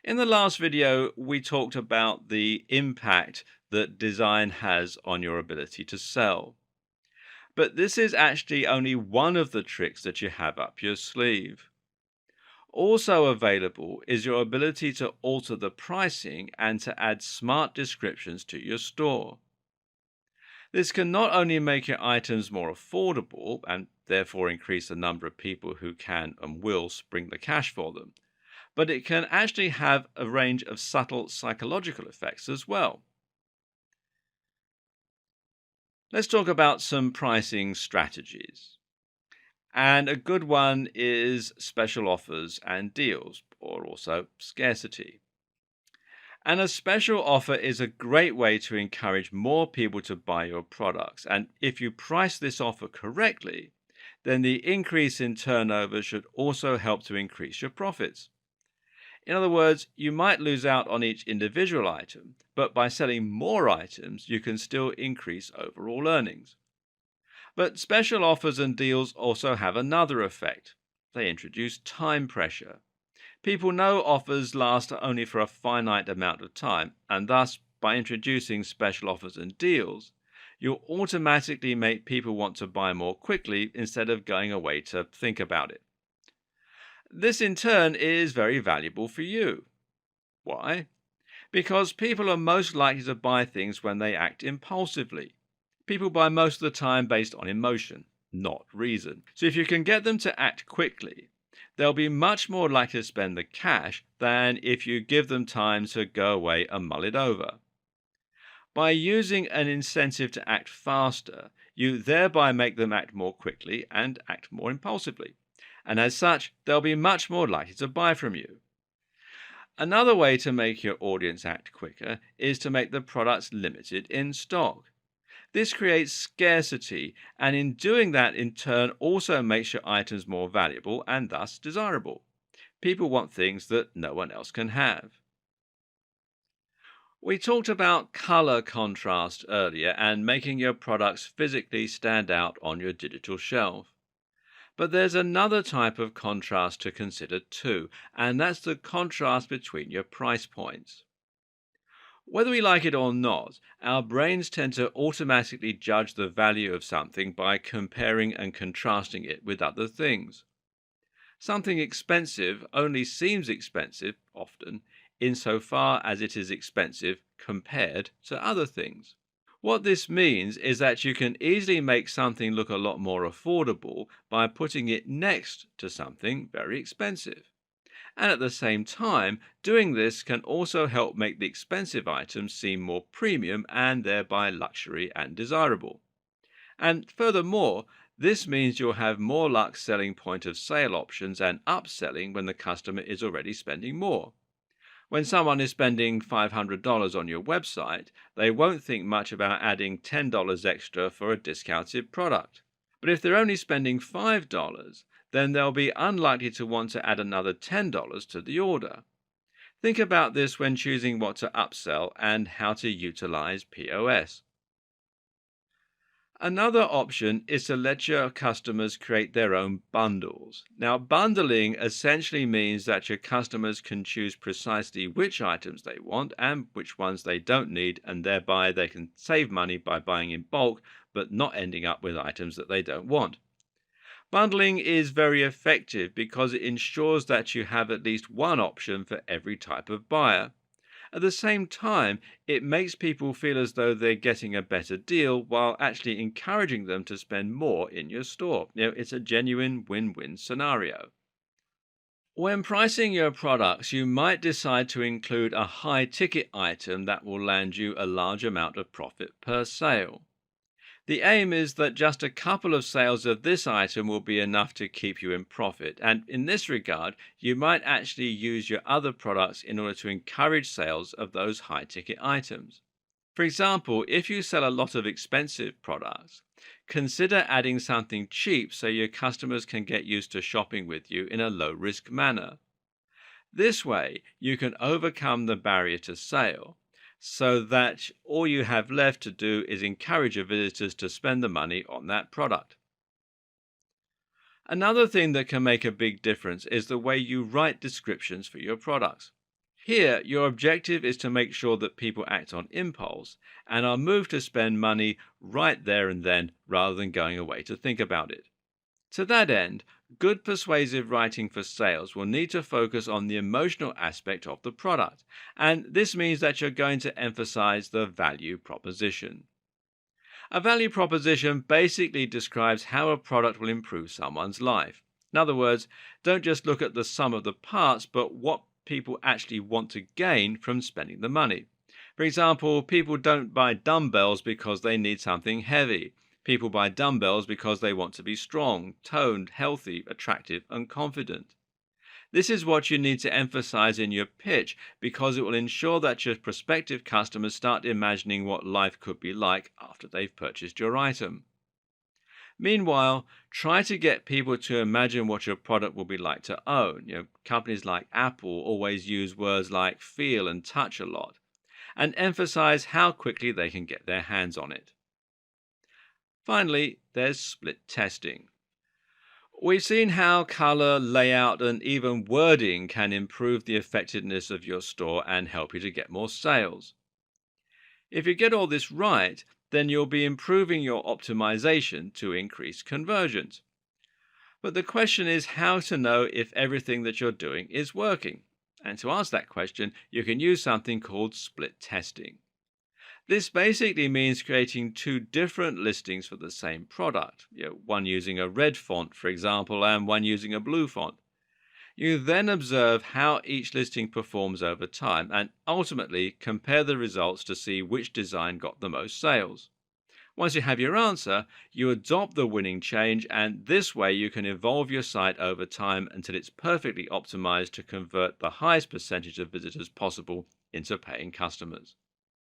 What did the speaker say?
In the last video, we talked about the impact that design has on your ability to sell. But this is actually only one of the tricks that you have up your sleeve. Also available is your ability to alter the pricing and to add smart descriptions to your store. This can not only make your items more affordable and therefore increase the number of people who can and will spring the cash for them, but it can actually have a range of subtle psychological effects as well. Let's talk about some pricing strategies. And a good one is special offers and deals, or also scarcity. And a special offer is a great way to encourage more people to buy your products. And if you price this offer correctly, then the increase in turnover should also help to increase your profits. In other words, you might lose out on each individual item, but by selling more items, you can still increase overall earnings. But special offers and deals also have another effect. They introduce time pressure. People know offers last only for a finite amount of time, and thus, by introducing special offers and deals, you'll automatically make people want to buy more quickly instead of going away to think about it. This in turn is very valuable for you. Why? Because people are most likely to buy things when they act impulsively. People buy most of the time based on emotion, not reason. So if you can get them to act quickly, they'll be much more likely to spend the cash than if you give them time to go away and mull it over. By using an incentive to act faster, you thereby make them act more quickly and act more impulsively. And as such, they'll be much more likely to buy from you. Another way to make your audience act quicker is to make the products limited in stock. This creates scarcity, and in doing that, in turn, also makes your items more valuable and thus desirable. People want things that no one else can have. We talked about color contrast earlier and making your products physically stand out on your digital shelf. But there's another type of contrast to consider too, and that's the contrast between your price points. Whether we like it or not, our brains tend to automatically judge the value of something by comparing and contrasting it with other things. Something expensive only seems expensive, often, insofar as it is expensive compared to other things. What this means is that you can easily make something look a lot more affordable by putting it next to something very expensive. And at the same time, doing this can also help make the expensive items seem more premium and thereby luxury and desirable. And furthermore, this means you'll have more luck selling point of sale options and upselling when the customer is already spending more. When someone is spending $500 on your website, they won't think much about adding $10 extra for a discounted product. But if they're only spending $5, then they'll be unlikely to want to add another $10 to the order. Think about this when choosing what to upsell and how to utilize POS. Another option is to let your customers create their own bundles. Now, bundling essentially means that your customers can choose precisely which items they want and which ones they don't need, and thereby they can save money by buying in bulk but not ending up with items that they don't want. Bundling is very effective because it ensures that you have at least one option for every type of buyer. At the same time, it makes people feel as though they're getting a better deal while actually encouraging them to spend more in your store. It's a genuine win-win scenario. When pricing your products, you might decide to include a high ticket item that will land you a large amount of profit per sale. The aim is that just a couple of sales of this item will be enough to keep you in profit, and in this regard, you might actually use your other products in order to encourage sales of those high ticket items. For example, if you sell a lot of expensive products, consider adding something cheap so your customers can get used to shopping with you in a low risk manner. This way, you can overcome the barrier to sale so that all you have left to do is encourage your visitors to spend the money on that product. Another thing that can make a big difference is the way you write descriptions for your products. Here, your objective is to make sure that people act on impulse and are moved to spend money right there and then rather than going away to think about it. To that end, good persuasive writing for sales will need to focus on the emotional aspect of the product, and this means that you're going to emphasize the value proposition. A value proposition basically describes how a product will improve someone's life. In other words, don't just look at the sum of the parts, but what people actually want to gain from spending the money. For example, people don't buy dumbbells because they need something heavy. People buy dumbbells because they want to be strong, toned, healthy, attractive, and confident. This is what you need to emphasize in your pitch because it will ensure that your prospective customers start imagining what life could be like after they've purchased your item. Meanwhile, try to get people to imagine what your product will be like to own. Companies like Apple always use words like feel and touch a lot, and emphasize how quickly they can get their hands on it. Finally, there's split testing. We've seen how color, layout, and even wording can improve the effectiveness of your store and help you to get more sales. If you get all this right, then you'll be improving your optimization to increase conversions. But the question is how to know if everything that you're doing is working. And to answer that question, you can use something called split testing. This basically means creating two different listings for the same product, one using a red font, for example, and one using a blue font. You then observe how each listing performs over time and ultimately compare the results to see which design got the most sales. Once you have your answer, you adopt the winning change, and this way you can evolve your site over time until it's perfectly optimized to convert the highest percentage of visitors possible into paying customers.